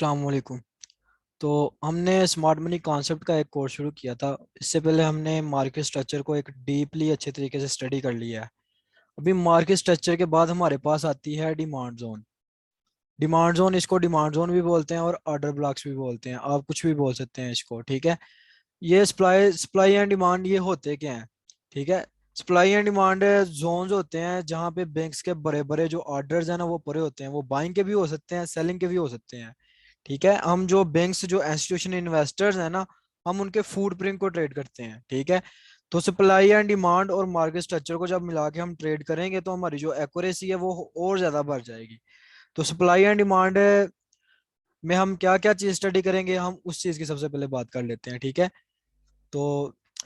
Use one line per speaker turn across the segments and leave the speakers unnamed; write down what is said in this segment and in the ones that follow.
अस्सलाम वालेकुम। तो हमने स्मार्ट मनी कॉन्सेप्ट का एक कोर्स शुरू किया था। इससे पहले हमने मार्केट स्ट्रक्चर को एक डीपली अच्छे तरीके से स्टडी कर लिया है। अभी मार्केट स्ट्रक्चर के बाद हमारे पास आती है डिमांड जोन। डिमांड जोन, इसको डिमांड जोन भी बोलते हैं और ऑर्डर ब्लॉक्स भी बोलते हैं, आप कुछ भी बोल सकते हैं इसको, ठीक है। ये सप्लाई सप्लाई एंड डिमांड ये होते क्या हैं, ठीक है। सप्लाई एंड डिमांड जोन्स होते हैं जहाँ पे बैंक्स के बड़े बड़े जो ऑर्डर्स हैं ना वो पड़े होते हैं। वो बाइंग के भी हो सकते हैं, सेलिंग के भी हो सकते हैं, ठीक है। हम जो बैंक्स, जो इंस्टीट्यूशन इन्वेस्टर्स हैं ना, हम उनके फूड प्रिंट को ट्रेड करते हैं, ठीक है। तो सप्लाई एंड डिमांड और मार्केट स्ट्रक्चर को जब मिला के हम ट्रेड करेंगे तो हमारी जो एक्यूरेसी है वो और ज्यादा बढ़ जाएगी। तो सप्लाई एंड डिमांड में हम क्या क्या चीज स्टडी करेंगे, हम उस चीज की सबसे पहले बात कर लेते हैं, ठीक है। तो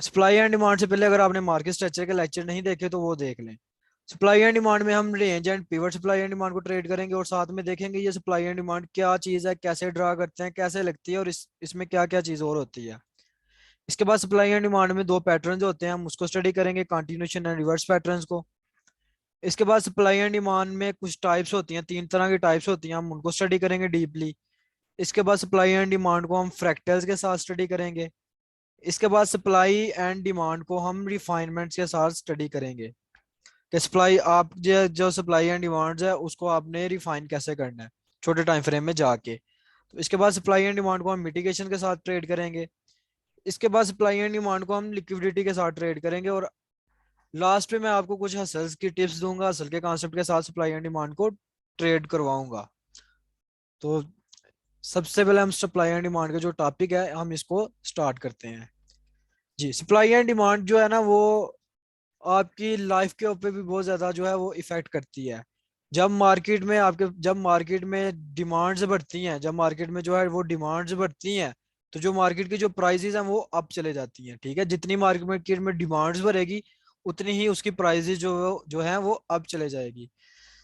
सप्लाई एंड डिमांड से पहले अगर आपने मार्केट स्ट्रक्चर के लेक्चर नहीं देखे तो वो देख लें। सप्लाई एंड डिमांड में हम range and pivot supply and demand को ट्रेड करेंगे और साथ में देखेंगे ये सप्लाई एंड डिमांड क्या चीज है, कैसे ड्रा करते हैं, कैसे लगती है और इसमें क्या क्या चीज और होती है। इसके बाद सप्लाई एंड डिमांड में दो पैटर्न होते हैं, हम उसको स्टडी करेंगे, कंटिन्यूशन एंड रिवर्स पैटर्न्स को। इसके बाद सप्लाई एंड डिमांड में कुछ टाइप्स होती हैं, तीन तरह की टाइप्स होती हैं, हम उनको स्टडी करेंगे डीपली। इसके बाद सप्लाई एंड डिमांड को हम फ्रैक्टल्स के साथ स्टडी करेंगे। इसके बाद सप्लाई एंड डिमांड को हम रिफाइनमेंट्स के साथ स्टडी करेंगे कि सप्लाई, आप जो सप्लाई एंड डिमांड्स है उसको आपने रिफाइन कैसे करना है छोटे टाइम फ्रेम में जाके। तो इसके बाद सप्लाई एंड डिमांड को हम मिटिगेशन के साथ ट्रेड करेंगे। इसके बाद सप्लाई एंड डिमांड को हम लिक्विडिटी के साथ ट्रेड करेंगे। और लास्ट में मैं आपको कुछ हसल्स की टिप्स दूंगा, हसल के कॉन्सेप्ट के साथ सप्लाई एंड डिमांड को ट्रेड करवाऊंगा। तो सबसे पहले हम सप्लाई एंड डिमांड का जो टॉपिक है हम इसको स्टार्ट करते हैं। जी, सप्लाई एंड डिमांड जो है ना वो आपकी लाइफ के ऊपर भी बहुत ज्यादा जो है वो इफेक्ट करती है। जब मार्केट में डिमांड्स बढ़ती हैं, जब मार्केट में जो है वो डिमांड्स बढ़ती हैं, तो जो मार्केट की जो प्राइसेस हैं वो अप चले जाती हैं, ठीक है। जितनी मार्केट में डिमांड्स बढ़ेगी उतनी ही उसकी प्राइसेस जो जो है वो अप चले जाएगी।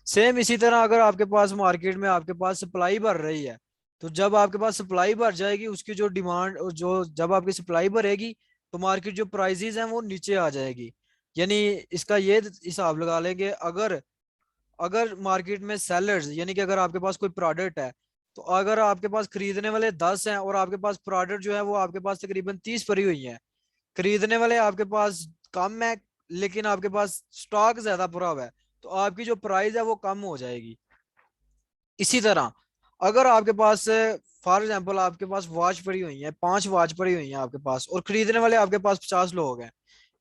सेम इसी तरह अगर आपके पास मार्केट में आपके पास सप्लाई बढ़ रही है, तो जब आपके पास सप्लाई बढ़ जाएगी उसकी जो डिमांड, जो जब आपकी सप्लाई बढ़ेगी तो मार्केट जो प्राइसेस हैं वो नीचे आ जाएगी। यानी इसका ये हिसाब लगा लेंगे, अगर अगर मार्केट में सेलर्स, यानी कि अगर आपके पास कोई प्रोडक्ट है, तो अगर आपके पास खरीदने वाले 10 हैं और आपके पास प्रोडक्ट जो है वो आपके पास तकरीबन 30 पड़ी हुई है, खरीदने वाले आपके पास कम है लेकिन आपके पास स्टॉक ज्यादा पड़ा हुआ है, तो आपकी जो प्राइस है वो कम हो जाएगी। इसी तरह अगर आपके पास, फॉर एग्जाम्पल आपके पास वॉच पड़ी हुई है, 5 वॉच पड़ी हुई है आपके पास और खरीदने वाले आपके पास 50 लोग हैं,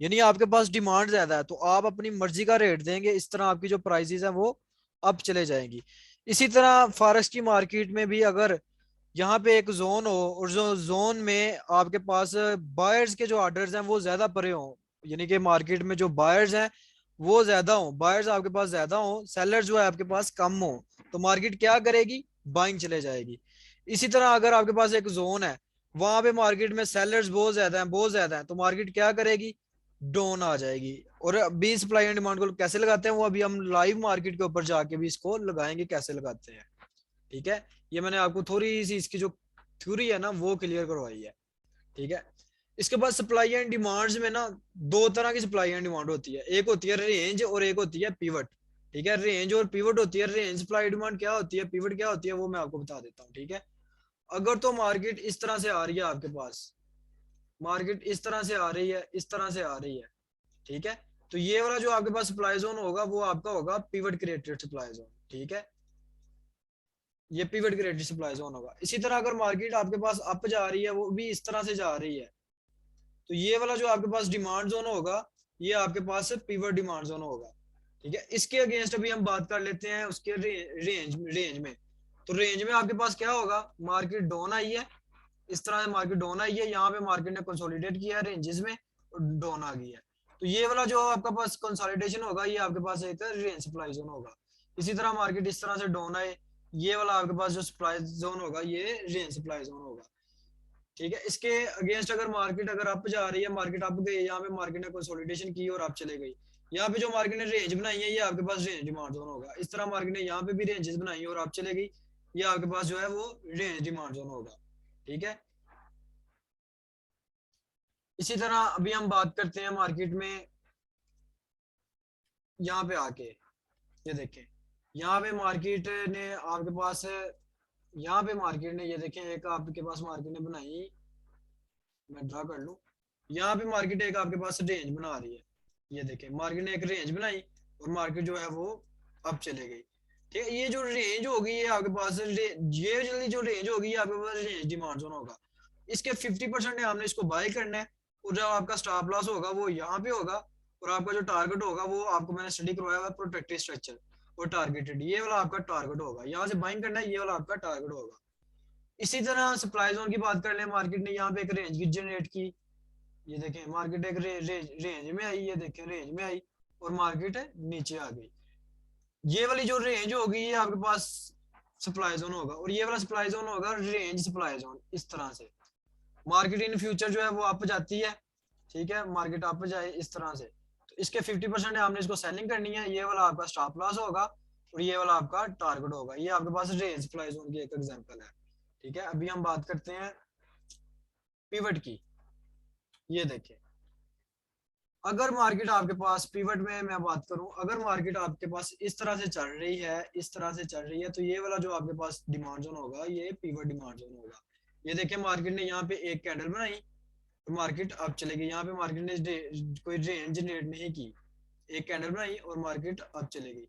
यानी आपके पास डिमांड ज्यादा है, तो आप अपनी मर्जी का रेट देंगे, इस तरह आपकी जो प्राइसेस है वो अप चले जाएंगी। इसी तरह फॉरेक्स की मार्केट में भी अगर यहाँ पे एक जोन हो और जो जोन में आपके पास बायर्स के जो ऑर्डर्स हैं वो ज्यादा पड़े हों, यानी कि मार्केट में जो बायर्स हैं वो ज्यादा हो, बायर्स आपके पास ज्यादा हो, सेलर्स जो है आपके पास कम हो, तो मार्केट क्या करेगी, बाइंग चले जाएगी। इसी तरह अगर आपके पास एक जोन है, वहां पे मार्केट में सेलर्स बहुत ज्यादा हैं, तो मार्केट क्या करेगी, डाउन आ जाएगी। और अभी सप्लाई एंड डिमांड को कैसे लगाते हैं वो अभी हम लाइव मार्केट के ऊपर जाके भी इसको लगाएंगे, कैसे लगाते हैं, ठीक है। ये मैंने आपको थोड़ी सी इसकी जो थ्योरी है ना वो क्लियर करवाई है, ठीक है। इसके बाद सप्लाई एंड डिमांड्स में ना दो तरह की सप्लाई एंड डिमांड होती है, एक होती है रेंज और एक होती है पिवट, ठीक है। रेंज और पिवट होती है, रेंज सप्लाई डिमांड क्या होती है, पिवट क्या होती है, वो मैं आपको बता देता हूँ, ठीक है। अगर तो मार्केट इस तरह से आ रही है आपके पास, मार्केट इस तरह से आ रही है, इस तरह से आ रही है, ठीक है, तो ये वाला जो आपके पास सप्लाई जोन होगा वो आपका होगा पिवट क्रिएटेड सप्लाई जोन, ठीक है। ये पिवट क्रिएटेड सप्लाई जोन होगा। इसी तरह अगर मार्केट आपके पास अप जा रही है, वो भी इस तरह से जा रही है, तो ये वाला जो आपके पास डिमांड जोन होगा ये आपके पास पिवट डिमांड जोन होगा, ठीक है। इसके अगेंस्ट अभी हम बात कर लेते हैं उसके रेंज रेंज में। तो रेंज में आपके पास क्या होगा, मार्केट डाउन आई है, इस तरह से मार्केट डाउन आई है, यहाँ पे मार्केट ने कंसोलिडेट किया है रेंजेस में और डाउन आ गई है, तो ये वाला जो आपका पास कंसोलिडेशन होगा ये आपके पास एक रेंज सप्लाई जोन होगा। इसी तरह मार्केट इस तरह से डाउन आए, ये वाला आपके पास जो सप्लाई जोन होगा ये रेंज सप्लाई जोन होगा, ठीक है। इसके अगेंस्ट अगर मार्केट अगर अप जा रही है, मार्केट अप गई, यहाँ पे मार्केट ने कंसोलिडेशन की और अप चले गई, यहाँ पे जो मार्केट ने रेंज बनाई है ये आपके पास रेंज डिमांड जोन होगा। इस तरह मार्केट ने यहाँ पे भी रेंजेस बनाई और अप चले गई, ये आपके पास जो है वो रेंज डिमांड जोन होगा, ठीक है। इसी तरह अभी हम बात करते हैं मार्केट में, यहाँ पे आके ये देखें, यहाँ पे मार्केट ने आपके पास यहाँ पे मार्केट ने, ये देखें, एक आपके पास मार्केट ने बनाई, मैं ड्रा कर लूं। यहाँ पे मार्केट एक आपके पास रेंज बना रही है, ये देखें मार्केट ने एक रेंज बनाई और मार्केट जो है वो अब चले गई। ठीक है, ये जो रेंज होगी ये आपके पास ये जल्दी जो रेंज होगी ये आपके पास रेंज डिमांड जोन होगा। इसके 50% है, हमने इसको बाय करना है। और जब आपका स्टॉप लॉस होगा वो यहाँ पे होगा, और आपका जो टारगेट होगा वो आपको मैंने स्टडी करवाया हुआ प्रोटेक्टिव स्ट्रक्चर और टारगेटेड, ये वाला आपका टारगेट होगा। यहाँ से बाइंग करना है, ये वाला आपका टारगेट होगा। इसी तरह सप्लाई जोन की बात कर ले, मार्केट ने यहाँ पे एक रेंज की जनरेट की, ये देखें मार्केट एक रेंज में आई, ये देखें रेंज में आई और मार्केट नीचे आ गई। ये वाली जो रेंज होगी ये आपके पास सप्लाई जोन होगा, और ये वाला सप्लाई जोन होगा रेंज सप्लाई जोन। इस तरह से मार्केट इन फ्यूचर जो है वो अप जाती है। ठीक है, मार्केट अप जाए इस तरह से, तो इसके 50% है, हमने इसको सेलिंग करनी है। ये वाला आपका स्टॉप लॉस होगा और ये वाला आपका टारगेट होगा। ये आपके पास रेंज सप्लाई जोन की एक एग्जांपल है। ठीक है, अभी हम बात करते हैं पिवट की। ये देखिए, अगर मार्केट आपके पास पिवट में मैं बात करूं, अगर मार्केट आपके पास इस तरह से चल रही है, इस तरह से चल रही है, तो ये वाला जो आपके पास डिमांड जोन होगा ये पिवट डिमांड जोन होगा। ये देखिए मार्केट ने यहाँ पे एक कैंडल बनाई तो मार्केट अब चलेगी। यहाँ पे मार्केट ने कोई रेंज जनरेट नहीं की, एक कैंडल बनाई और मार्केट अब चलेगी।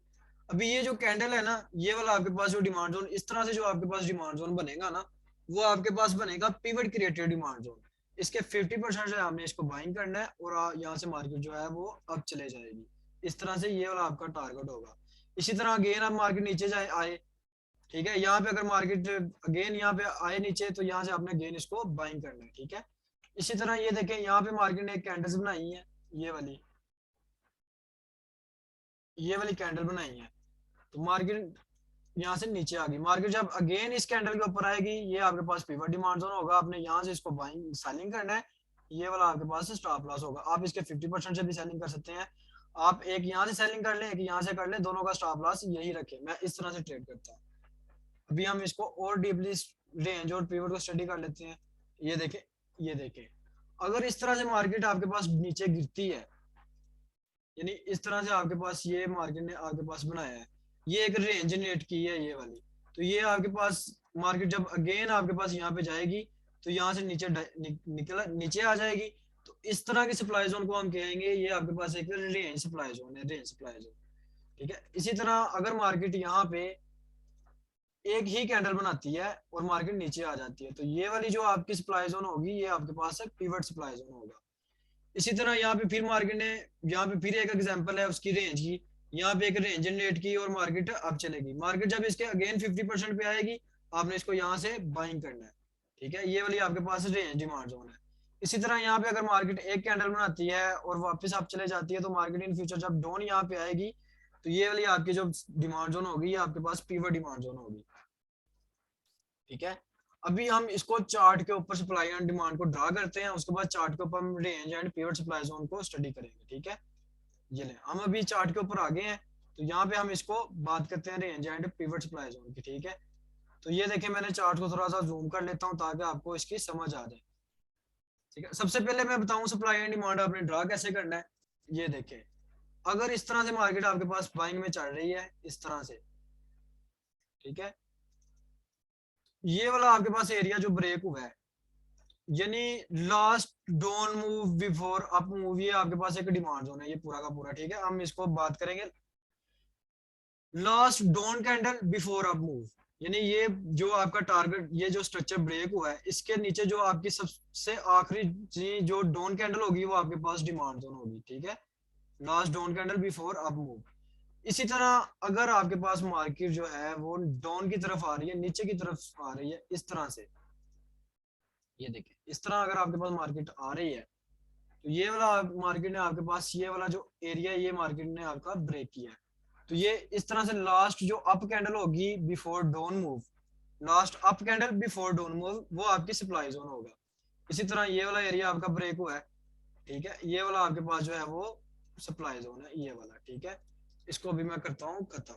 अभी ये जो कैंडल है ना, ये वाला आपके पास जो डिमांड जोन, इस तरह से जो आपके पास डिमांड जोन बनेगा ना, वो आपके पास बनेगा पिवट क्रिएटेड डिमांड जोन। इसके 50% जो है हमने इसको बाइंग करना है और यहाँ से मार्केट जो है वो अब चले जाएगी। इस तरह से ये वाला आपका टारगेट होगा। इसी तरह अगेन अब मार्केट नीचे जाए आए, ठीक है, यहाँ पे अगर मार्केट अगेन यहाँ पे आए नीचे तो यहाँ से आपने अगेन इसको बाइंग करना है। ठीक है, इसी तरह ये देखें यहाँ पे मार्केट ने एक कैंडल्स बनाई है, ये वाली कैंडल बनाई है, तो मार्केट यहाँ से नीचे आ गई। मार्केट जब अगेन इस कैंडल के ऊपर आएगी ये आपके पास पिवट डिमांड जोन होगा, आपने यहाँ से इसको बाइंग सेलिंग करना है। ये वाला आपके पास स्टॉप लॉस होगा। आप इसके 50% से भी सेलिंग कर सकते हैं, आप एक यहाँ से सेलिंग कर लें, एक यहाँ से कर लें, दोनों का स्टॉप लॉस यही रखें। मैं इस तरह से ट्रेड करता हूँ। अभी हम इसको और डीपली रेंज और पिवट को स्टडी कर लेते हैं। ये देखें, ये देखें, अगर इस तरह से मार्केट आपके पास नीचे गिरती है, यानी इस तरह से आपके पास ये मार्केट ने आपके पास बनाया है, ये एक रेंज जनरेट की है ये वाली, तो ये आपके पास मार्केट जब अगेन आपके पास यहाँ पे जाएगी तो यहाँ से नीचे निकल नीचे आ जाएगी। तो इस तरह की सप्लाई जोन को हम कहेंगे ये आपके पास एक रेंज सप्लाई जोन है, रेंज सप्लाई जोन। ठीक है, इसी तरह अगर मार्केट यहाँ पे एक ही कैंडल बनाती है और मार्केट नीचे आ जाती है, तो ये वाली जो आपकी सप्लाई जोन होगी ये आपके पास एक पिवट सप्लाई जोन होगा। इसी तरह यहाँ पे फिर मार्केट ने, यहाँ पे फिर एक एग्जांपल है उसकी रेंज की, यहाँ पे एक रेंज जनरेट की और मार्केट अब चलेगी। मार्केट जब इसके अगेन 50% पे आएगी आपने इसको यहाँ से बाइंग करना है। ठीक है, ये वाली आपके पास रेंज डिमांड जोन है। इसी तरह यहाँ पे अगर मार्केट एक कैंडल बनाती है और वापस आप चले जाती है, तो मार्केट इन फ्यूचर जब डाउन यहाँ पे आएगी तो ये वाली आपकी जो डिमांड जोन होगी ये आपके पास पिवट डिमांड जोन होगी। ठीक है, अभी हम इसको चार्ट के ऊपर सप्लाई एंड डिमांड को ड्रा करते हैं, उसके बाद चार्ट के ऊपर हम range and pivot supply zone को स्टडी करेंगे। ठीक है, ये ले हम अभी चार्ट के ऊपर आ गए हैं, तो यहाँ पे हम इसको बात करते हैं range and pivot supply zone की। ठीक है, तो ये देखें मैंने चार्ट को थोड़ा सा जूम कर लेता हूँ ताकि आपको इसकी समझ आ जाए। ठीक है, सबसे पहले मैं बताऊं सप्लाई एंड डिमांड आपने ड्रा कैसे करना है। ये देखें, अगर इस तरह से मार्केट आपके पास बाइंग में चल रही है इस तरह से, ठीक है, ये वाला आपके पास एरिया जो ब्रेक हुआ है, यानी last don't move before up move, ये आपके पास एक डिमांड जोन है ये पूरा का पूरा। ठीक है, हम इसको बात करेंगे last don't candle before up move, यानी ये जो आपका टारगेट, ये जो स्ट्रक्चर ब्रेक हुआ है इसके नीचे जो आपकी सबसे आखिरी जो डोंट कैंडल होगी वो आपके पास डिमांड जोन होगी। ठीक है, last don't candle before up move. इसी तरह अगर आपके पास मार्केट जो है वो डाउन की तरफ आ रही है, नीचे की तरफ आ रही है इस तरह से, ये देखिए इस तरह अगर आपके पास मार्केट आ रही है, तो ये वाला मार्केट ने आपके पास ये वाला जो एरिया ये मार्केट ने आपका ब्रेक किया है, तो ये इस तरह से लास्ट जो अप कैंडल होगी before down move, last up candle before down move वो आपकी सप्लाई जोन होगा। इसी तरह ये वाला एरिया आपका ब्रेक हुआ है, ठीक है, ये वाला आपके पास जो है वो सप्लाई जोन है ये वाला। ठीक है, इसको अभी मैं करता हूँ खत्म।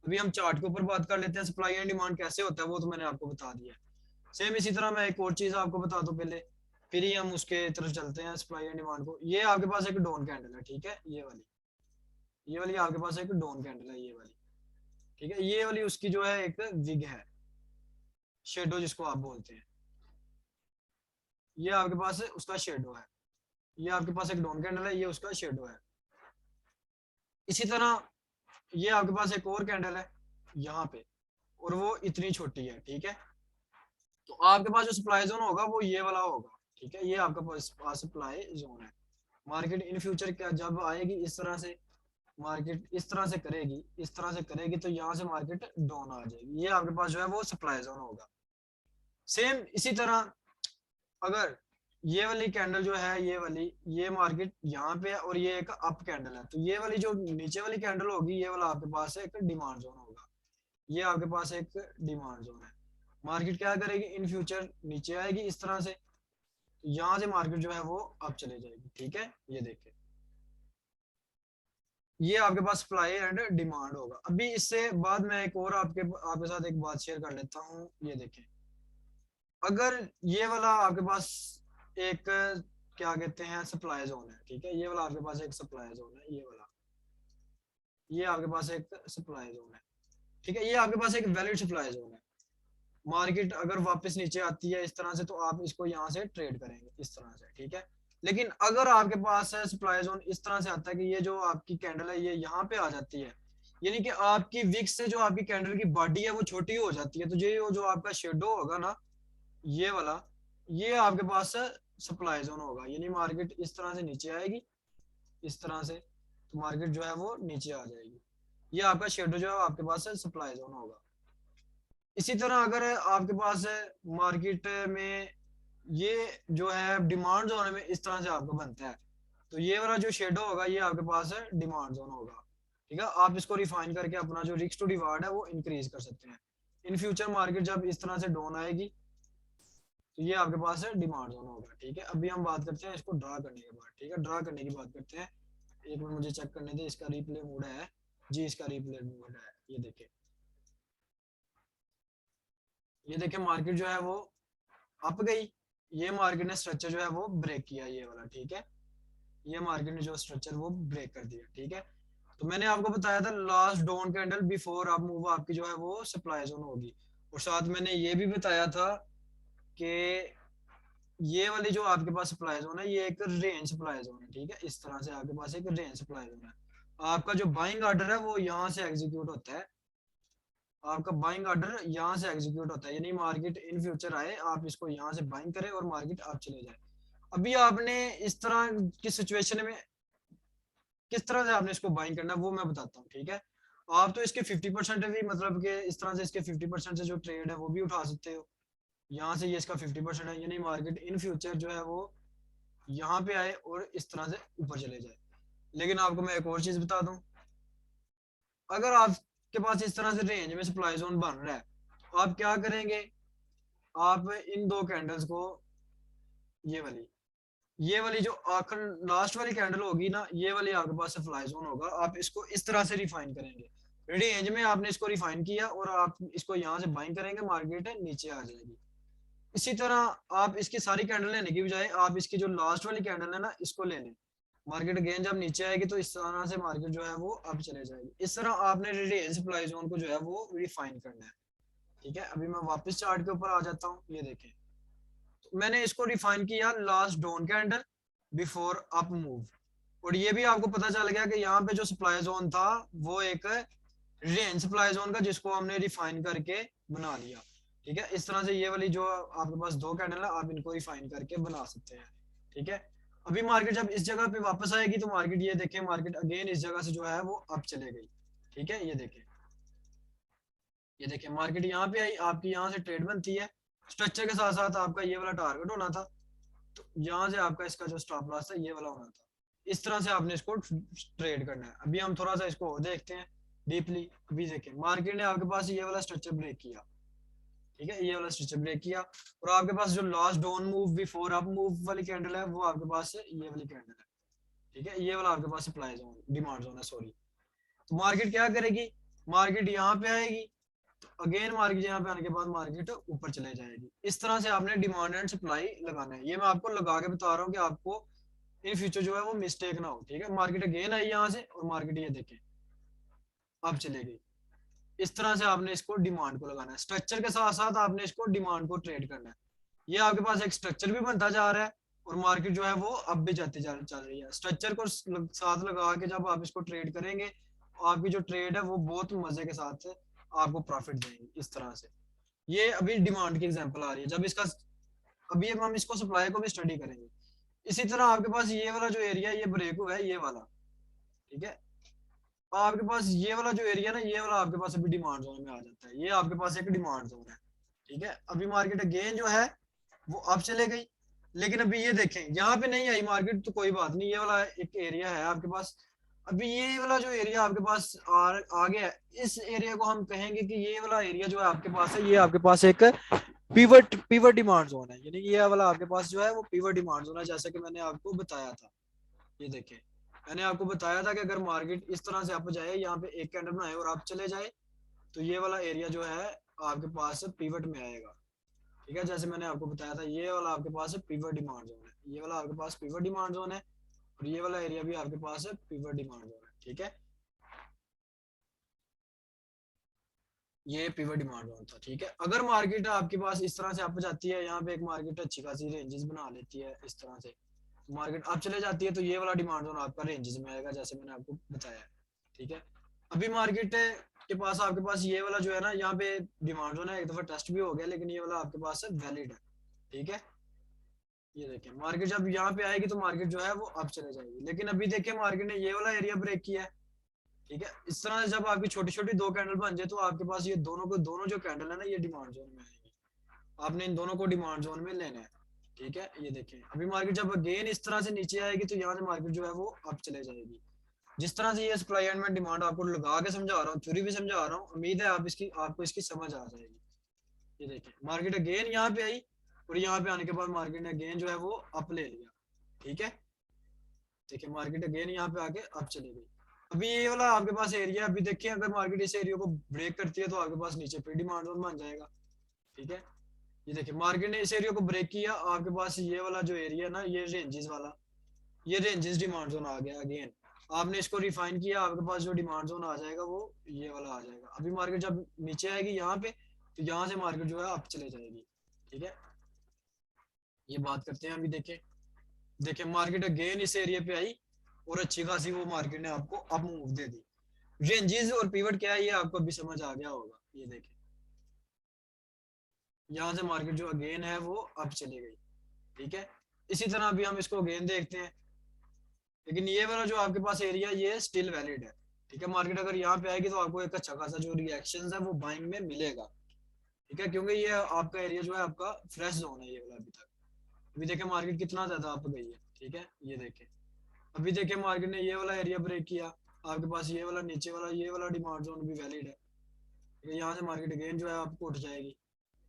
अभी हम चार्ट के ऊपर बात कर लेते हैं सप्लाई एंड डिमांड कैसे होता है, वो तो मैंने आपको बता दिया। सेम इसी तरह मैं एक और चीज आपको बता दूं पहले, फिर ही हम उसके तरफ चलते हैं सप्लाई एंड डिमांड को। ये आपके पास एक डॉन कैंडल है, ठीक है, ये वाली आपके पास एक डॉन कैंडल है ये वाली। ठीक है, ये वाली उसकी जो है एक विग है, शेडो जिसको आप बोलते हैं, ये आपके पास उसका शेडो है। ये आपके पास एक डॉन कैंडल है, ये उसका शेडो है। इसी तरह ये आपके पास एक और कैंडल है यहाँ पे, और वो इतनी छोटी है, ठीक है। तो आपके पास जो सप्लाई जोन होगा वो ये वाला होगा, ठीक है। ये आपका पास सप्लाई जोन है। मार्केट इन फ्यूचर क्या जब आएगी इस तरह से, मार्केट इस तरह से करेगी, इस तरह से करेगी, तो यहाँ से मार्केट डाउन आ जाएगी। ये आपके पास जो है वो सप्लाई जोन होगा। सेम इसी तरह अगर ये वाली कैंडल जो है, ये वाली, ये मार्केट यहाँ पे है और ये एक अप कैंडल है, तो ये वाली जो नीचे वाली कैंडल होगी, ये वाला आपके पास एक डिमांड जोन होगा। ये आपके पास एक डिमांड जोन है। मार्केट क्या करेगी इन फ्यूचर, नीचे आएगी इस तरह से, यहाँ से मार्केट जो है वो अप चले जाएगी, ठीक है। ये देखिए, ये आपके पास सप्लाई एंड डिमांड होगा। अभी इससे बाद में एक और आपके साथ एक बात शेयर कर लेता हूँ। ये देखें, अगर ये वाला आपके पास एक क्या कहते हैं सप्लाई जोन है, ठीक है। ये वाला आपके पास एक सप्लाई जोन है, ये वाला, ये आपके पास एक सप्लाई जोन है, ठीक है। ये आपके पास एक वैलिड सप्लाई जोन है। मार्केट अगर वापस नीचे आती है इस तरह से, तो आप इसको यहाँ से ट्रेड करेंगे इस तरह से, ठीक है। लेकिन अगर आपके पास है सप्लाई जोन इस तरह से आता है कि ये जो आपकी कैंडल है ये यहाँ पे आ जाती है, यानी कि आपकी विक्स से जो आपकी कैंडल की बॉडी है वो छोटी हो जाती है, तो ये जो आपका शेडो होगा ना, ये वाला, ये आपके पास सप्लाई जोन होगा। यानी मार्केट इस तरह से नीचे आएगी, इस तरह से, तो मार्केट जो है वो नीचे आ जाएगी। ये आपका शेडो जो है आपके पास सप्लाई जोन होगा। इसी तरह अगर आपके पास मार्केट में ये जो है डिमांड जोन में इस तरह से आपको बनता है, तो ये वाला जो शेडो होगा ये आपके पास डिमांड जोन होगा, ठीक है। आप इसको रिफाइन करके अपना जो रिस्क टू रिवार्ड है वो इंक्रीज कर सकते हैं। इन फ्यूचर मार्केट जब इस तरह से डाउन आएगी, तो ये आपके पास डिमांड जोन होगा, ठीक है। अभी हम बात करते हैं इसको ड्रा करने के बाद, ठीक है। ड्रा करने की बात करते हैं। एक मिनट मुझे चेक करने दे, इसका रिप्ले मोड है जी, इसका रिप्ले मोड है। ये देखें, ये देखें मार्केट जो है वो अप गई। ये मार्केट ने स्ट्रक्चर जो है वो ब्रेक किया, ये वाला, ठीक है। ये मार्केट ने जो स्ट्रक्चर वो ब्रेक कर दिया, ठीक है। तो मैंने आपको बताया था last down candle before up move आपकी जो है वो सप्लाई जोन होगी। और साथ मैंने ये भी बताया था कि ये वाली जो आपके पास सप्लाई जोन है ये एक रेंज सप्लाई जोन है, ठीक है। इस तरह से आपके पास एक रेंज सप्लाई जोन है। आपका जो बाइंग ऑर्डर है वो यहाँ से एग्जीक्यूट होता है। आपका बाइंग ऑर्डर यहाँ से एग्जीक्यूट होता है, यानी मार्केट इन फ्यूचर आए, आप इसको यहाँ से बाइंग करें और मार्केट आप चले जाए। अभी आपने इस तरह की सिचुएशन में किस तरह से आपने इसको बाइंग करना है वो मैं बताता हूँ, ठीक है। आप तो इसके 50% भी, मतलब कि इस तरह से इसके 50% से जो ट्रेड है वो भी उठा सकते हो। यहाँ से ये इसका 50% है, यानी मार्केट इन फ्यूचर जो है वो यहाँ पे आए और इस तरह से ऊपर चले जाए। लेकिन आपको मैं एक और चीज बता दूं, अगर आपके पास इस तरह से रेंज में सप्लाई जोन बन रहा है, तो आप क्या करेंगे, आप इन दो कैंडल्स को, ये वाली जो आखिर लास्ट वाली कैंडल होगी ना, ये वाली आपके पास सप्लाई जोन होगा, आप इसको इस तरह से रिफाइन करेंगे। रेंज में आपने इसको रिफाइन किया और आप इसको यहाँ से बाइंग करेंगे, मार्केट नीचे आ जाएगी। इसी तरह आप इसकी सारी कैंडल लेने की बजाय आप इसकी जो लास्ट वाली कैंडल है ना इसको ले लें। मार्केट अगेन जब नीचे आएगी तो इस तरह से मार्केट जो है वो अब चले जाएगी। इस तरह आपने रेंज सप्लाई जोन को जो है वो रिफाइन करना है, ठीक है। अभी मैं वापस चार्ट के ऊपर आ जाता हूँ। ये देखें, तो मैंने इसको रिफाइन किया last down candle before up move, और ये भी आपको पता चल गया कि यहाँ पे जो सप्लाई जोन था वो एक रेंज सप्लाई जोन का, जिसको हमने रिफाइन करके बना लिया, ठीक है। इस तरह से ये वाली जो आपके पास दो कैंडल है आप इनको रिफाइन करके बना सकते हैं, ठीक है। अभी मार्केट जब इस जगह पे वापस आएगी तो मार्केट, ये देखें मार्केट अगेन इस जगह से जो है वो अप चले गई, ठीक है। ये देखें मार्केट यहाँ पे आई, आपकी यहाँ से ट्रेड बनती है। स्ट्रक्चर के साथ साथ आपका ये वाला टारगेट होना था, तो यहाँ से आपका इसका जो स्टॉप लॉस था ये वाला होना था। इस तरह से आपने इसको ट्रेड करना है। अभी हम थोड़ा सा इसको देखते हैं डीपली। अभी देखें मार्केट ने आपके पास ये वाला स्ट्रक्चर ब्रेक किया, ठीक है। ये वाला स्ट्रक्चर ब्रेक किया और आपके पास जो last down move before up move वाली कैंडल है वो आपके पास ये वाली कैंडल है, ठीक है। ये वाला आपके पास सप्लाई जोन, डिमांड जोन है, सॉरी। तो मार्केट क्या करेगी, मार्केट यहाँ पे आएगी, तो अगेन मार्केट यहाँ पे आने के बाद मार्केट ऊपर चले जाएगी। इस तरह से आपने डिमांड एंड सप्लाई लगाना है। ये मैं आपको लगा के बता रहा हूँ कि आपको इन फ्यूचर जो है वो मिस्टेक ना हो, ठीक है। मार्केट अगेन आई यहाँ से और मार्केट ये देखे अब चले गई, इस तरह से आपने इसको डिमांड को लगाना है, स्ट्रक्चर के साथ साथ आपने इसको डिमांड को ट्रेड करना है। ये आपके पास एक स्ट्रक्चर भी बनता जा रहा है और मार्केट जो है वो अब भी चल रही है। स्ट्रक्चर को साथ लगा के जब आप इसको ट्रेड करेंगे, आपकी जो ट्रेड है वो बहुत मजे के साथ आपको प्रॉफिट देंगे इस तरह से। ये अभी डिमांड की एग्जांपल आ रही है। जब इसका अभी हम इसको सप्लाई को भी स्टडी करेंगे। इसी तरह आपके पास ये वाला जो एरिया है ये ब्रेक हुआ है, ये वाला, ठीक है। आपके पास ये वाला जो एरिया ना, ये वाला आपके पास अभी डिमांड जोन में आ जाता है। ये आपके पास एक डिमांड जोन है, ठीक है। अभी मार्केट अगेन जो है वो अब चले गई, लेकिन अभी ये देखें यहाँ पे नहीं आई मार्केट तो कोई बात नहीं, ये वाला एक एरिया है आपके पास। अभी ये वाला जो एरिया आपके पास आ गया है, इस एरिया को हम कहेंगे कि ये वाला एरिया जो है आपके पास है, ये आपके पास एक पिवट पिवट डिमांड जोन है। यानी कि ये वाला आपके पास जो है वो पिवट डिमांड जोन है, जैसा कि मैंने आपको बताया था। ये देखें, मैंने आपको बताया था कि अगर मार्केट इस तरह से अप जाए, यहाँ पे एक कैंडल बनाए और आप चले जाए, तो ये वाला एरिया जो है आपके पास पिवट में आएगा, ठीक है। जैसे मैंने आपको बताया था, ये वाला आपके पास पिवट डिमांड जोन है, ये वाला आपके पास पिवट डिमांड जोन है, और ये वाला एरिया भी आपके पास पिवट डिमांड जोन है, ठीक है। ये पिवट डिमांड जोन था, ठीक है। अगर मार्केट आपके पास इस तरह से अप जाती है, यहाँ पे एक मार्केट अच्छी खासी रेंजेस बना लेती है इस तरह से, मार्केट अप चले जाती है, तो ये वाला डिमांड जोन आपका रेंजेस में आएगा, जैसे मैंने आपको बताया है, ठीक है। अभी मार्केट के पास आपके पास ये वाला जो है ना, यहाँ पे डिमांड जोन है, एक दफा टेस्ट भी हो गया, लेकिन ये वाला आपके पास वैलिड है, ठीक है। ये देखिए, मार्केट जब यहाँ पे आएगी तो मार्केट जो है वो अप चले जाएगी, लेकिन अभी देखिए मार्केट ने ये वाला एरिया ब्रेक किया है, ठीक है। इस तरह से जब आपकी छोटी छोटी दो कैंडल बन जाए, तो आपके पास ये दोनों जो कैंडल है ना, ये डिमांड जोन में आएंगे। आपने इन दोनों को डिमांड जोन में लेना है, ठीक है। ये देखें, अभी मार्केट जब अगेन इस तरह से नीचे आएगी, तो यहाँ से मार्केट जो है वो अप चले जाएगी। जिस तरह से ये सप्लाई एंड डिमांड आपको लगा के समझा रहा हूँ, थ्योरी भी समझा रहा हूँ, उम्मीद है आपको इसकी समझ आ जाएगी। ये देखें, मार्केट अगेन यहाँ पे आई, और यहाँ पे आने के बाद मार्केट ने अगेन जो है वो अप ले लिया, ठीक है। देखिए, मार्केट अगेन यहाँ पे आके अप चली गई। अभी ये वाला आपके पास एरिया, अभी देखिए अगर मार्केट इस एरिया को ब्रेक करती है, तो आपके पास नीचे पे डिमांड जोन बन जाएगा, ठीक है। ये देखिए, मार्केट ने इस एरिया को ब्रेक किया, आपके पास ये वाला जो एरिया है ना, ये रेंजेस वाला, ये रेंजेस डिमांड जोन आ गया अगेन। आपने इसको रिफाइन किया, आपके पास जो डिमांड जोन आ जाएगा वो ये वाला आ जाएगा। अभी मार्केट जब नीचे आएगी यहाँ पे, तो यहाँ से मार्केट जो है अप चले जाएगी, ठीक है। ये बात करते हैं अभी। देखें, देखिए मार्केट अगेन इस एरिया पे आई, और अच्छी खासी वो मार्केट ने आपको अप मूव दे दी। रेंजेस और पीवट क्या है, ये आपको अभी समझ आ गया होगा। ये देखिए, यहाँ से मार्केट जो अगेन है वो अप चली गई, ठीक है। इसी तरह अभी हम इसको अगेन देखते हैं, लेकिन ये वाला जो आपके पास एरिया, ये स्टिल वैलिड है, ठीक है। मार्केट अगर यहाँ पे आएगी, तो आपको एक अच्छा खासा जो रिएक्शन है वो बाइंग में मिलेगा, ठीक है, क्योंकि ये आपका एरिया जो है आपका फ्रेश जोन है ये वाला अभी तक। अभी देखे मार्केट कितना ज्यादा अप गई है, ठीक है। ये देखे, अभी देखे मार्केट ने ये वाला एरिया ब्रेक किया, आपके पास ये वाला नीचे वाला ये वाला डिमांड जोन भी वैलिड है, ठीक है। यहाँ से मार्केट अगेन जो है आपको उठ जाएगी।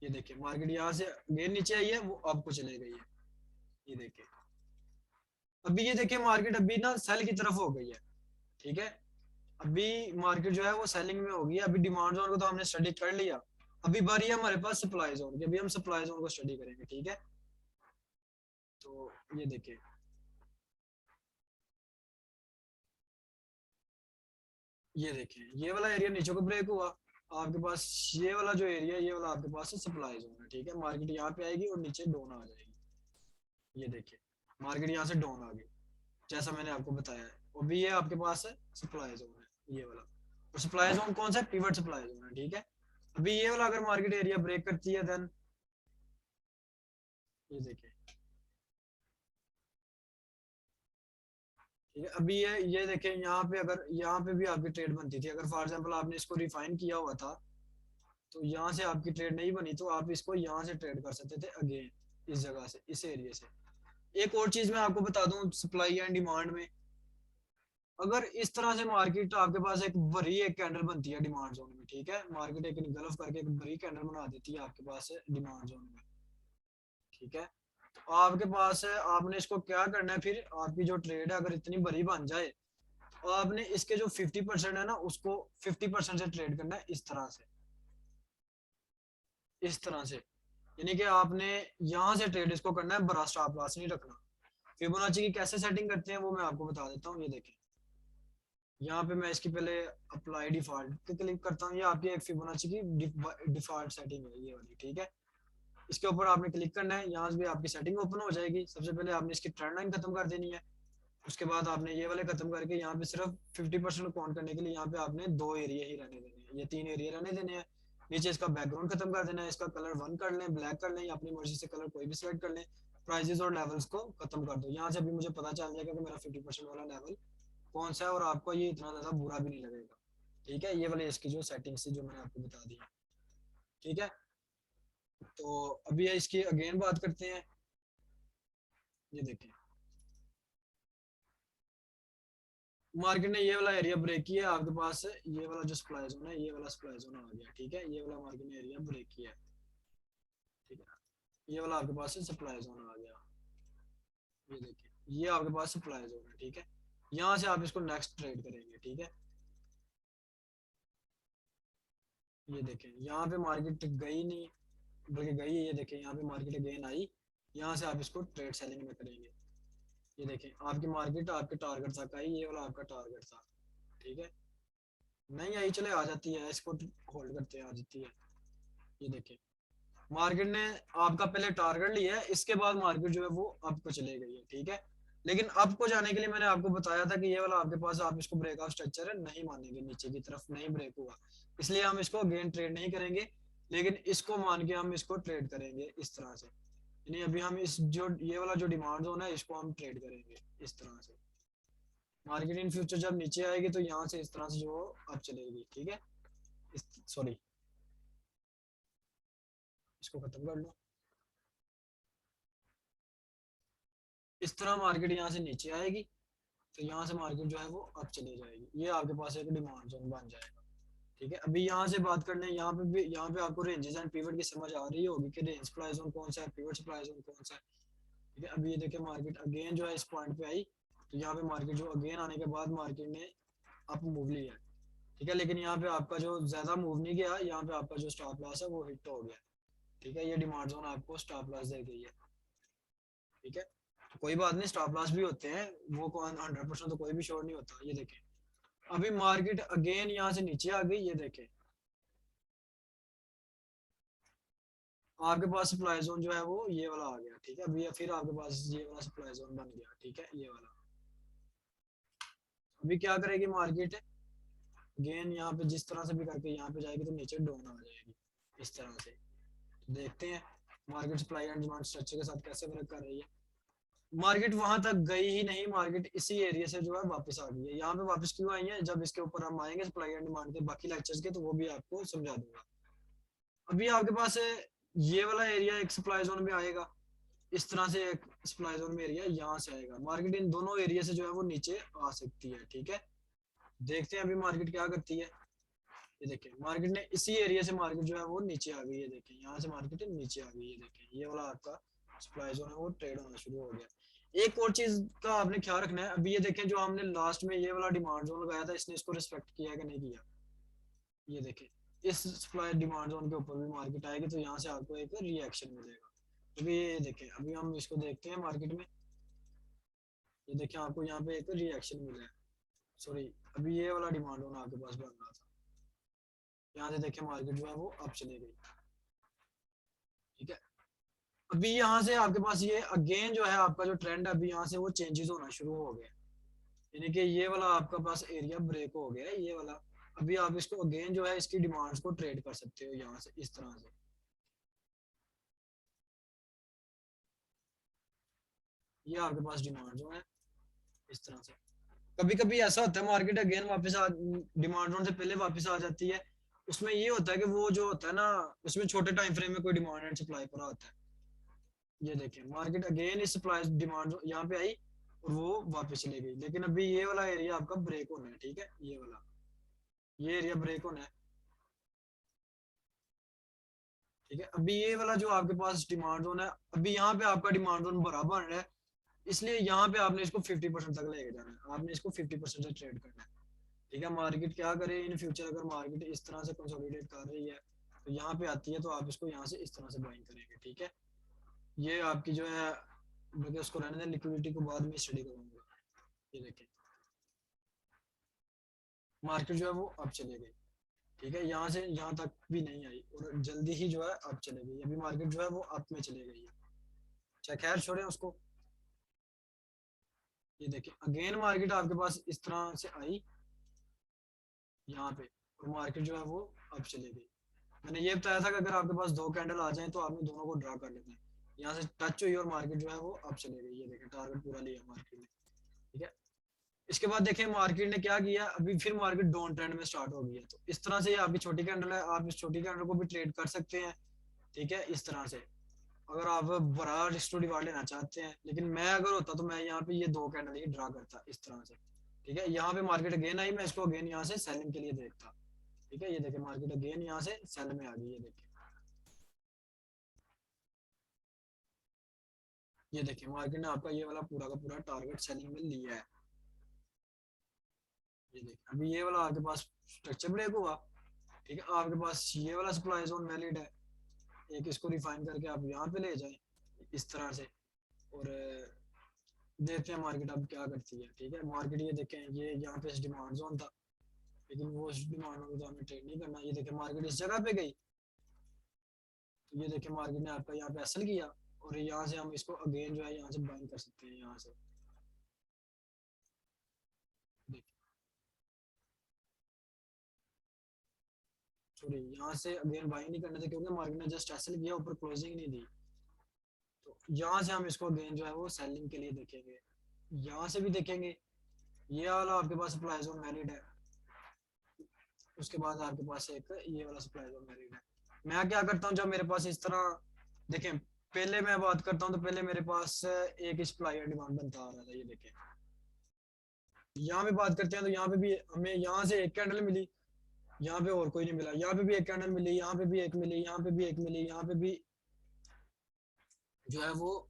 ये देखिए, मार्केट यहाँ से अगेन नीचे आई है, वो आपको चले गई है। ये देखिए, अभी ये देखिए मार्केट अभी ना सेल की तरफ हो गई है, ठीक है। अभी मार्केट जो है वो सेलिंग में होगी। अभी डिमांड जोन को तो हमने स्टडी कर लिया, अभी बारी है हमारे पास सप्लाई जोन की। अभी हम सप्लाई जोन को स्टडी करेंगे, ठीक है। तो ये देखिए, ये देखिए, ये वाला एरिया नीचे को ब्रेक हुआ, आपके पास ये वाला जो एरिया, ये वाला आपके पास सप्लाई जोन है, ठीक है। मार्केट यहाँ पे आएगी और नीचे डाउन आ जाएगी। ये देखिए, मार्केट यहाँ से डाउन आ गई, जैसा मैंने आपको बताया है। और भी ये आपके पास है सप्लाई जोन है, ये वाला। और सप्लाई जोन कौन सा है? पिवट सप्लाई जोन है, ठीक है। अभी ये वाला अगर मार्केट एरिया ब्रेक करती है, देन ये देखिए, ठीक है। अभी ये देखें, यहाँ पे अगर यहाँ पे भी आपकी ट्रेड बनती थी, अगर फॉर एग्जांपल आपने इसको रिफाइन किया हुआ था, तो यहाँ से आपकी ट्रेड नहीं बनी, तो आप इसको यहाँ से ट्रेड कर सकते थे अगेन, इस जगह से, इस एरिया से। एक और चीज मैं आपको बता दूं, सप्लाई एंड डिमांड में, अगर इस तरह से मार्केट आपके पास एक बड़ी एक कैंडल बनती है डिमांड जोन में, ठीक है। मार्केट एक गल्फ करके एक बड़ी कैंडल बना देती है आपके पास डिमांड जोन में, ठीक है। तो आपके पास है, आपने इसको क्या करना है फिर, आपकी जो ट्रेड है अगर इतनी बड़ी बन जाए, तो आपने इसके जो 50% है ना, उसको 50% से ट्रेड करना है, इस तरह से, इस तरह से। यानी कि आपने यहाँ से ट्रेड इसको करना है, बड़ा स्टॉप लॉस नहीं रखना। फिबोनाची की कैसे सेटिंग करते हैं वो मैं आपको बता देता हूँ। ये देखें, यहाँ पे मैं इसकी पहले अप्लाई डिफॉल्ट पे क्लिक करता हूँ। ये आपकी एक फिबोनाची की डिफॉल्ट सेटिंग है ये वाली, ठीक है। इसके ऊपर आपने क्लिक करना है, यहाँ से भी आपकी सेटिंग ओपन हो जाएगी। सबसे पहले आपने इसकी ट्रेंड लाइन खत्म कर देनी है। उसके बाद आपने ये वाले खत्म करके यहाँ पे सिर्फ 50% काउंट करने के लिए यहाँ पे आपने 2 एरिया ही रहने देने हैं, ये 3 एरिया रहने देने हैं। नीचे इसका बैकग्राउंड खत्म कर देना है, इसका कलर 1 कर लें, ब्लैक कर लें, अपनी मर्जी से कलर कोई भी सिलेक्ट कर लें। प्राइजेस और लेवल्स को खत्म कर दो। यहाँ से अभी मुझे पता चल जाएगा कि मेरा 50% वाला लेवल कौन सा है, और आपको ये इतना ज्यादा बुरा भी नहीं लगेगा, ठीक है। ये वाले इसकी जो सेटिंग्स थी जो मैंने आपको बता दी, ठीक है। तो अभी इसकी अगेन बात करते हैं। ये देखिए मार्केट ने ये वाला एरिया ब्रेक किया, आपके पास ये वाला जो सप्लाई जोन है, ये वाला सप्लाई जोन आ गया, ठीक है। ये वाला मार्केट ने एरिया ब्रेक किया, ठीक है। ये वाला आपके पास सप्लाई जोन आ गया। ये देखिए ये आपके पास सप्लाई जोन है, ठीक है। यहाँ से आप इसको नेक्स्ट ट्रेड करेंगे, ठीक है। ये देखें यहाँ पे मार्केट गई नहीं, बल्कि गई है। ये देखें यहाँ पे मार्केट अगेन आई। यहाँ से आप इसको ट्रेड सेलिंग में करेंगे। ये देखें आपकी मार्केट आपके टारगेट तक आई, ये वाला आपका टारगेट था, ठीक है। नहीं आई, चले आ जाती है, इसको होल्ड करते हैं, आ जाती है। ये देखें मार्केट ने आपका पहले टारगेट लिया है, इसके बाद मार्केट जो है वो अप को चले गई है, ठीक है। लेकिन अप को जाने के लिए मैंने आपको बताया था कि ये वाला आपके पास आप इसको ब्रेक ऑफ स्ट्रक्चर है, नहीं मानेंगे, नीचे की तरफ नहीं ब्रेक हुआ, इसलिए हम इसको अगेन ट्रेड नहीं करेंगे। लेकिन इसको मान के हम इसको ट्रेड करेंगे इस तरह से। यानी अभी हम इस जो ये वाला जो डिमांड जोन है इसको हम ट्रेड करेंगे इस तरह से। मार्केट इन फ्यूचर जब नीचे आएगी तो यहाँ से इस तरह से जो अप चलेगी, ठीक है। सॉरी, इसको खत्म कर लो। इस तरह मार्केट यहाँ से नीचे आएगी, तो यहाँ से मार्केट जो है वो अप चली जाएगी, ये आपके पास एक डिमांड जोन बन जाएगा, ठीक है। अभी यहाँ से बात करने, यहाँ पे भी, यहाँ पे आपको रेंजेस एंड पिवट की समझ आ रही होगी कि रेंज सप्लाई जोन कौन सा है, पिवट सप्लाई जोन कौन सा है, ठीक है। अभी ये देखिए मार्केट अगेन जो है इस पॉइंट पे आई, तो यहाँ पे मार्केट जो अगेन आने के बाद मार्केट ने अप मूव लिया है, ठीक है। लेकिन यहाँ पे आपका जो ज्यादा मूव नहीं गया, यहाँ पे आपका जो स्टॉप लॉस है वो हिट हो गया, ठीक है। ये डिमांड जोन आपको स्टॉप लॉस दे गई है, ठीक है। तो कोई बात नहीं, स्टॉप लॉस भी होते हैं, वो 100% तो कोई भी श्योर नहीं होता। ये देखें अभी मार्केट अगेन यहाँ से नीचे आ गई, ये देखें आपके पास सप्लाई जोन जो है वो ये वाला आ गया, ठीक है। अभी फिर आपके पास ये वाला सप्लाई जोन बन गया, ठीक है, ये वाला। अभी क्या करेगी मार्केट, अगेन यहाँ पे जिस तरह से भी करके यहाँ पे जाएगी तो नीचे डाउन आ जाएगी इस तरह से। तो देखते हैं market supply and demand structure के साथ कैसे वर्क कर रही है। मार्केट वहां तक गई ही नहीं, मार्केट इसी एरिया से जो है वापस आ गई है। यहाँ पे वापस क्यों आई है, जब इसके ऊपर हम आएंगे सप्लाई एंड डिमांड के बाकी लेक्चर्स के, तो वो भी आपको समझा दूंगा। अभी आपके पास ये वाला एरिया एक सप्लाई जोन में आएगा, इस तरह से एक सप्लाई जोन में एरिया यहाँ से आएगा। मार्केट इन दोनों एरिया से जो है वो नीचे आ सकती है, ठीक है। देखते हैं अभी मार्केट क्या करती है। ये देखिए मार्केट ने इसी एरिया से मार्केट जो है वो नीचे आ गई है, देखिए यहाँ से मार्केट नीचे आ गई है, देखिए ये वाला आपका सप्लाई जोन है वो ट्रेड होना शुरू हो गया। एक और चीज का आपने ख्याल रखना है, अभी ये देखें जो हमने लास्ट में ये वाला डिमांड जोन लगाया था, इसने इसको रिस्पेक्ट किया है कि नहीं किया। ये देखें इस सप्लाई डिमांड जोन के ऊपर भी मार्केट आएगी तो यहाँ से आपको एक रिएक्शन मिलेगा। अभी ये देखें, अभी हम इसको देखते हैं मार्केट में। ये देखिए आपको यहाँ पे एक रिएक्शन मिला है, सॉरी, अभी ये वाला डिमांड जोन आपके पास बन रहा था, यहाँ से देखिए मार्केट जो है वो अप चली गई, ठीक है। अभी यहाँ से आपके पास ये अगेन जो है आपका जो ट्रेंड है अभी यहाँ से वो चेंजेस होना शुरू हो गया, यानी कि ये वाला आपका पास एरिया ब्रेक हो गया है, ये वाला। अभी आप इसको अगेन जो है इसकी डिमांड्स को ट्रेड कर सकते हो यहाँ से इस तरह से। ये आपके पास डिमांड जो है इस तरह से। कभी कभी ऐसा होता है मार्केट अगेन वापस आ, डिमांड जोन से पहले वापस आ जाती है। उसमें ये होता है कि वो जो होता है ना, उसमें छोटे टाइम फ्रेम में कोई डिमांड एंड सप्लाई पड़ा होता है। ये देखें मार्केट अगेन इस सप्लाई डिमांड यहाँ पे आई और वो वापस चली गई, लेकिन अभी ये वाला एरिया आपका ब्रेक होना है, ठीक है। ये वाला ये एरिया ब्रेक होना है, ठीक है। अभी ये वाला जो आपके पास डिमांड जोन है, अभी यहाँ पे आपका डिमांड जोन बराबर बन रहा है, इसलिए यहाँ पे आपने इसको 50% तक लेके जाना है, आपने इसको 50% से ट्रेड करना है, ठीक है। मार्केट क्या करे इन फ्यूचर, अगर मार्केट इस तरह से कंसोलिडेट कर रही है तो यहाँ पे आती है तो आप इसको यहाँ से इस तरह से बाइंग करेंगे, ठीक है। ये आपकी जो है, बल्कि उसको रहने दें, लिक्विडिटी को बाद में स्टडी करूंगा। ये देखें मार्केट जो है वो अब चले गई, ठीक है, यहाँ से यहाँ तक भी नहीं आई और जल्दी ही जो है अब चले गई, अभी मार्केट जो है वो अप में चले गई है। चाहे खैर छोड़े उसको। ये देखिए अगेन मार्केट आपके पास इस तरह से आई यहाँ पे, और मार्केट जो है वो अब चले गई। मैंने ये बताया था कि अगर आपके पास दो कैंडल आ जाएं तो आपने दोनों को ड्रा कर लेना है। यहाँ से टच हुई और मार्केट जो है वो अब चले गई, ये देखिए टारगेट पूरा लिया मार्केट ने, ठीक है। इसके बाद देखिए मार्केट ने क्या किया, अभी फिर मार्केट डाउन ट्रेंड में स्टार्ट हो गई है, तो इस तरह से ये आपकी छोटी कैंडल है, आप इस छोटी कैंडल को भी ट्रेड कर सकते हैं, ठीक है, इस तरह से। अगर आप बड़ा रिस्क टू रिवार्ड लेना चाहते हैं, लेकिन मैं अगर होता तो मैं यहाँ पे ये दो कैंडल ही ड्रा करता इस तरह से, ठीक है। यहाँ पे मार्केट अगेन आई, मैं इसको अगेन यहाँ से सेलिंग के लिए देखता, ठीक है। ये देखिए मार्केट अगेन यहाँ से सेल में आ गई, ये देखिए, ये देखिए मार्केट ने आपका ये वाला पूरा का पूरा टारगेट सेलिंग में लिया है। ये देखिए अभी ये वाला आपके पास स्ट्रक्चर ब्रेक हुआ, ठीक है, आपके पास ये वाला सप्लाई जोन वैलिड है, एक इसको रिफाइन करके आप यहाँ पे ले जाएं इस तरह से, और देखते हैं मार्केट अब क्या करती है, ठीक है। मार्केट ये देखें ये यहाँ पे डिमांड जोन था, लेकिन वो डिमांड में तो हमें ट्रेड नहीं करना। ये देखें मार्केट इस जगह पे गई, तो ये देखें मार्केट ने आपका यहाँ पे एसल किया, और यहाँ से हम इसको अगेन जो है यहाँ से बाइंग कर सकते हैं यहाँ से, सॉरी यहाँ से अगेन बाइंग नहीं करना था क्योंकि मार्केट ने जस्ट एसल किया, ऊपर क्लोजिंग नहीं दी, तो यहाँ से हम इसको अगेन जो है वो सेलिंग के लिए देखेंगे। यहाँ से भी देखेंगे, ये वाला आपके पास सप्लाई जोन वैलिड है, उसके बाद आपके पास एक ये वाला सप्लाई जोन वैलिड है। मैं क्या करता हूँ जब मेरे पास इस तरह, देखें पहले मैं बात करता हूँ तो पहले मेरे पास एक सप्लाई एंड डिमांड बनता आ रहा था, ये देखें। यहाँ पे बात करते हैं तो यहाँ पे भी हमें यहाँ से एक कैंडल मिली, यहाँ पे और कोई नहीं मिला, यहाँ पे भी एक कैंडल मिली, यहाँ पे भी एक मिली, यहाँ पे भी एक मिली, यहाँ पे भी जो है वो,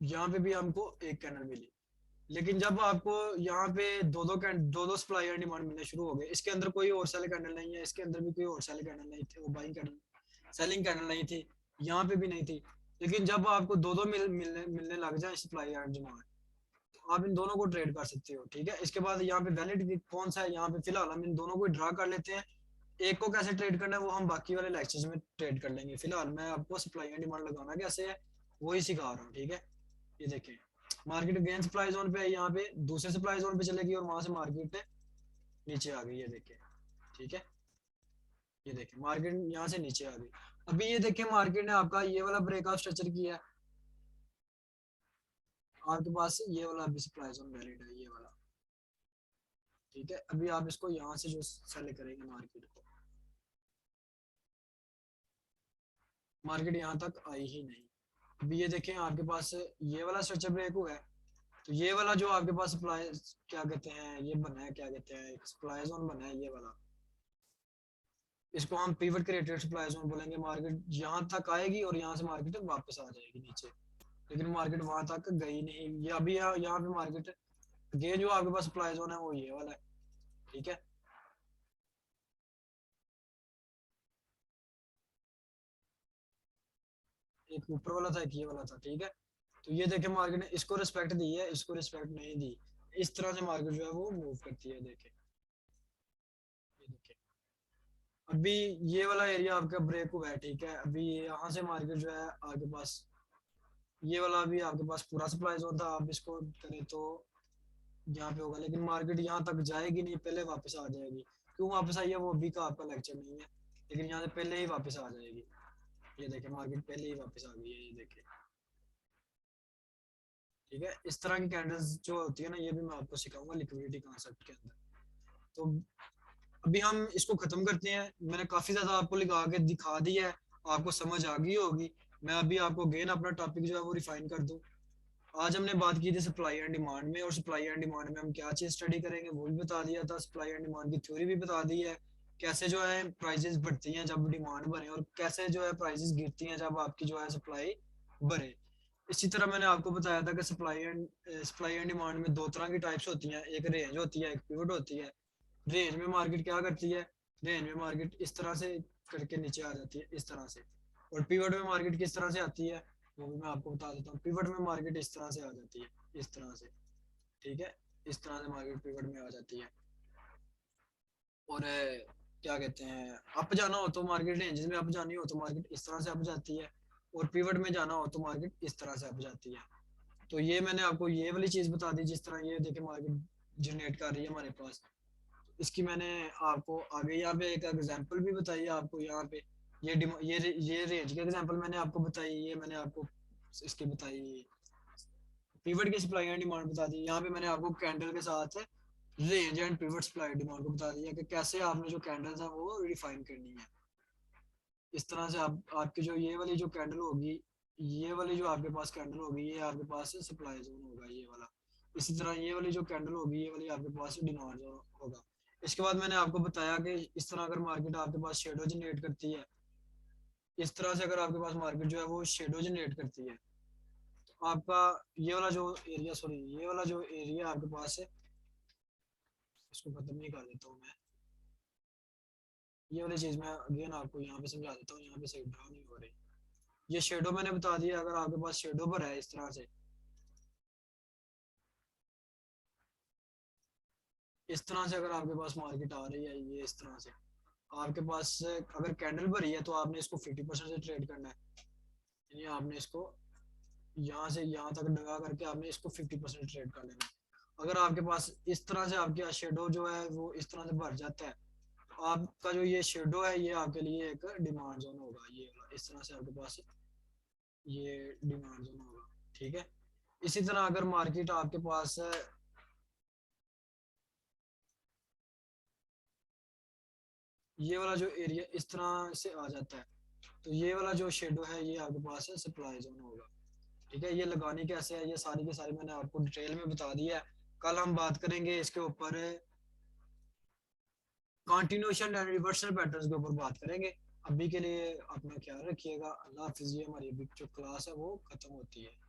यहाँ पे भी हमको एक कैंडल मिली। लेकिन जब आपको यहाँ पे दो दो सप्लाई एंड डिमांड मिलने शुरू हो गए, इसके अंदर कोई और सेल कैंडल नहीं है, इसके अंदर भी कोई और सेल कैंडल नहीं थे, वो बाइंग कैंडल सेलिंग कैंडल नहीं थी, यहाँ पे भी नहीं थी। लेकिन जब आपको दो दो मिलने लग जाए सप्लाई एंड डिमांड, तो आप इन दोनों को ट्रेड कर सकते हो, ठीक है। इसके बाद यहाँ पे वैलिड कौन सा है, यहाँ पे फिलहाल हम इन दोनों को ड्रा कर लेते हैं। एक को कैसे ट्रेड करना है वो हम बाकी वाले लेक्चर्स में ट्रेड कर लेंगे, फिलहाल मैं आपको सप्लाई एंड डिमांड लगाना कैसे है वही सिखा रहा हूँ, ठीक है। ये देखिए मार्केट अगेन सप्लाई जोन पे है, यहाँ पे दूसरे सप्लाई जोन पे चलेगी और वहां से मार्केट नीचे आ गई, ये देखिए, ठीक है। ये देखिए मार्केट यहाँ से नीचे आ गई। अभी ये देखिए मार्केट ने आपका ये वाला ब्रेकआउट स्ट्रक्चर किया है, आपके पास ये वाला अभी सप्लाई जोन वैलिड है, ये वाला, ठीक है। अभी आप इसको यहाँ से जो सेल करेंगे मार्केट को, मार्केट यहाँ तक आई ही नहीं। अभी ये देखें आपके पास ये वाला स्ट्रक्चर ब्रेक हुआ है, तो ये वाला जो आपके पास सप्लाई क्या कहते हैं ये बना है, क्या कहते हैं एक सप्लाई जोन बना है ये वाला, इसको हम पिवट क्रिएटेड सप्लाई जोन बोलेंगे। मार्केट यहाँ तक आएगी और यहाँ से मार्केट वापस आ जाएगी नीचे, लेकिन मार्केट वहां तक गई नहीं। ये अभी यहाँ पे मार्केट ये जो आपके पास सप्लाई जोन है वो ये वाला है, ठीक है। एक ऊपर वाला था एक ये वाला था, ठीक है। तो ये देखे मार्केट ने इसको रिस्पेक्ट दी है, इसको रिस्पेक्ट नहीं दी, इस तरह से मार्केट जो है वो मूव करती है, देखे ये देखे। अभी ये वाला एरिया आपका ब्रेक हुआ है, ठीक है। अभी यहाँ से मार्केट जो है आपके पास ये वाला भी आपके पास पूरा सप्लाई जोन था, आप इसको करें तो यहाँ पे होगा, लेकिन मार्केट यहाँ तक जाएगी नहीं, पहले वापस आ जाएगी। क्यों वापस आई है वो अभी का आपका लेक्चर नहीं है, लेकिन यहाँ से पहले ही वापस आ जाएगी। ये देखे मार्केट पहले ही वापस आ गई है, ये देखे, ठीक है। इस तरह की कैंडल्स जो होती है ना, ये भी मैं आपको सिखाऊंगा लिक्विडिटी कॉन्सेप्ट के अंदर। तो अभी हम इसको खत्म करते हैं, मैंने काफी ज्यादा आपको लगा के दिखा दिया है, आपको समझ आ गई होगी। मैं अभी आपको गेन अपना टॉपिक जो है वो रिफाइन कर दूं। आज हमने बात की थी सप्लाई एंड डिमांड में, और सप्लाई एंड डिमांड में हम क्या चीज स्टडी करेंगे वो भी बता दिया था, सप्लाई एंड डिमांड की थ्योरी भी बता दी है, कैसे जो है प्राइसेस बढ़ती हैं जब डिमांड बढ़े, और कैसे जो है प्राइसेस गिरती हैं जब आपकी जो है सप्लाई बढ़े। इसी तरह मैंने आपको बताया था कि सप्लाई एंड डिमांड में दो तरह की टाइप्स होती हैं, एक रेंज होती है, एक पिवट होती है। रेंज में मार्केट क्या करती है, रेंज में मार्केट इस तरह से करके नीचे आ जाती है इस तरह से, और पिवट में मार्केट किस तरह से आती है वो भी मैं आपको बता देता हूँ। पिवट में मार्केट इस तरह से आ जाती है, इस तरह से, ठीक है, इस तरह से मार्केट पिवट में आ जाती है। और क्या कहते हैं, अप जाना हो तो मार्केट रेंजेस में अप जानी हो तो मार्केट इस तरह से अप जाती है, और पिवट में जाना हो तो मार्केट इस तरह से अप जाती है। तो ये मैंने आपको ये वाली चीज बता दी, जिस तरह ये देखे मार्केट जनरेट कर रही है हमारे पास। इसकी मैंने आपको आगे यहाँ पे एक एग्जांपल भी बताई है आपको यहाँ पे। ये रेंज के एग्जांपल मैंने आपको बताई, ये मैंने आपको इसकी बताई, पिवट की सप्लाई एंड डिमांड बता दी। यहाँ पे मैंने आपको कैंडल के साथ range and pivot supply demand को बता दिया कि कैसे आपने जो कैंडल्स है वो रिफाइन करनी है। इस तरह से आप आपकी जो ये वाली जो कैंडल होगी, ये वाली जो आपके पास कैंडल होगी, ये आपके पास सप्लाई जोन होगा ये वाला। इसी तरह ये वाली जो कैंडल होगी, ये वाली आपके पास डिमांड जोन होगा। इसके बाद मैंने आपको बताया कि इस तरह अगर मार्केट आपके पास शेडो जनरेट करती है, इस तरह से अगर आपके पास मार्केट जो है वो शेडो जनरेट करती है, तो आपका ये वाला जो एरिया, सॉरी ये वाला जो एरिया आपके पास है, इसको खत्म नहीं कर देता हूँ मैं। ये वाली चीज मैं अगेन आपको यहाँ पे समझा देता हूँ, यहाँ पे सही ड्रा नहीं हो रही। ये शेडो मैंने बता दिया, अगर आपके पास शेडो पर है इस तरह से, इस तरह से अगर आपके पास मार्केट आ रही है ये इस तरह से, आपके पास अगर कैंडल भरी है तो आपने इसको 50% से ट्रेड करना है। यानी आपने इसको यहाँ से यहाँ तक लगा करके आपने इसको 50% ट्रेड कर लेना है। अगर आपके पास इस तरह से आपके शेडो जो है वो इस तरह से भर जाता है, तो आपका जो ये शेडो है ये आपके लिए एक डिमांड जोन होगा, ये वाला इस तरह से आपके पास ये डिमांड जोन होगा। ठीक है। इसी तरह अगर मार्केट आपके पास ये वाला जो एरिया इस तरह से आ जाता है, तो ये वाला जो शेडो है ये आपके पास है सप्लाई जोन होगा। ठीक है। ये लगानी कैसे है, ये सारी की सारी मैंने आपको डिटेल में बता दिया है। कल हम बात करेंगे इसके ऊपर, कॉन्टिन्यूशन एंड रिवर्सल पैटर्न्स के ऊपर बात करेंगे। अभी के लिए अपना ख्याल रखिएगा। अल्लाह हाफिज़। ये हमारी अभी जो क्लास है वो खत्म होती है।